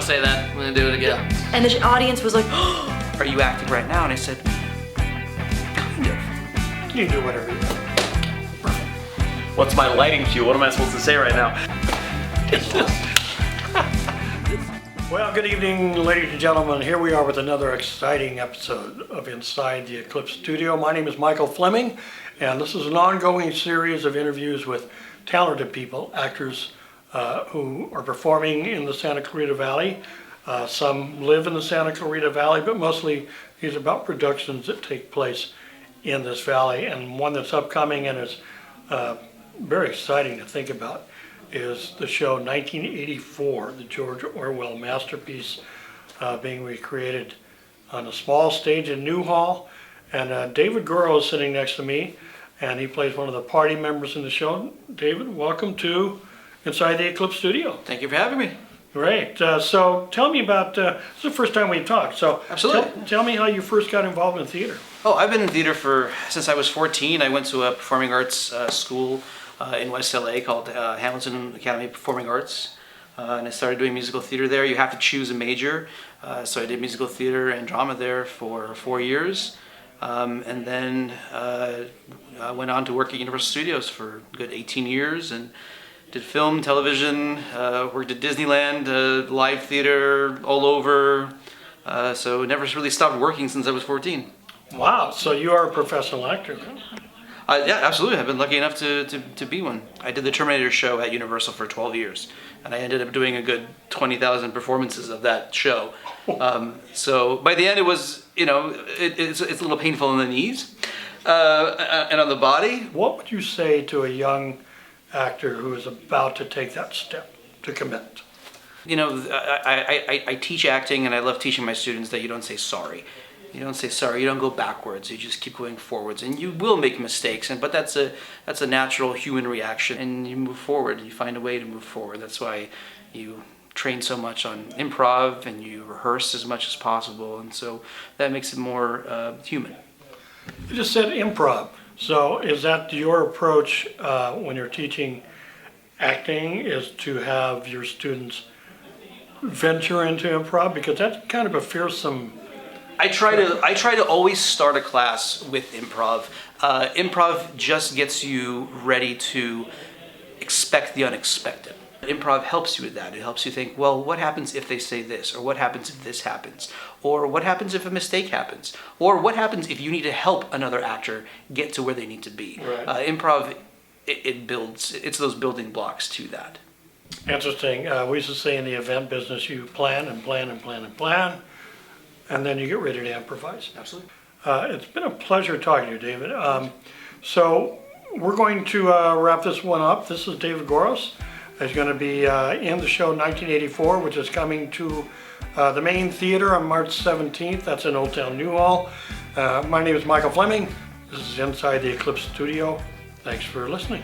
say that. I'm gonna do it again. And the audience was like, Are you acting right now? And I said, kind of. You do whatever you want. What's my lighting cue? What am I supposed to say right now? Well, good evening, ladies and gentlemen. Here we are with another exciting episode of Inside the Eclipse Studio. My name is Michael Fleming, and this is an ongoing series of interviews with talented people, actors who are performing in the Santa Clarita Valley. Some live in the Santa Clarita Valley, but mostly these are about productions that take place in this valley. And one that's upcoming and is very exciting to think about is the show 1984, the George Orwell masterpiece being recreated on a small stage in Newhall. And David Goro is sitting next to me, and he plays one of the party members in the show. David, welcome to Inside the Eclipse Studio. Thank you for having me. Great. So tell me about, this is the first time we've talked, so Absolutely. Tell me how you first got involved in theater. Oh, I've been in theater since I was 14. I went to a performing arts school in West LA called Hamilton Academy of Performing Arts. And I started doing musical theater there. You have to choose a major. So I did musical theater and drama there for 4 years. And then I went on to work at Universal Studios for a good 18 years and did film, television, worked at Disneyland, live theater, all over. So never really stopped working since I was 14. Wow, so you are a professional actor then? Yeah, absolutely. I've been lucky enough to be one. I did the Terminator show at Universal for 12 years, and I ended up doing a good 20,000 performances of that show. So by the end, it was, it's a little painful in the knees and on the body. What would you say to a young actor who is about to take that step to commit? I teach acting, and I love teaching my students that you don't say sorry. You don't say sorry. You don't go backwards. You just keep going forwards, and you will make mistakes. But that's a natural human reaction, and you move forward. You find a way to move forward. That's why you train so much on improv, and you rehearse as much as possible, and so that makes it more human. You just said improv. So is that your approach when you're teaching acting, is to have your students venture into improv? Because that's kind of a fearsome... I try to always start a class with improv. Improv just gets you ready to expect the unexpected. Improv helps you with that. It helps you think, well, what happens if they say this? Or what happens if this happens? Or what happens if a mistake happens? Or what happens if you need to help another actor get to where they need to be? Right. Improv, it's those building blocks to that. Interesting. We used to say in the event business, you plan and plan and plan and plan, and then you get ready to improvise. Absolutely. It's been a pleasure talking to you, David. So we're going to wrap this one up. This is David Goros. He's going to be in the show 1984, which is coming to the main theater on March 17th. That's in Old Town Newhall. My name is Michael Fleming. This is Inside the Eclipse Studio. Thanks for listening.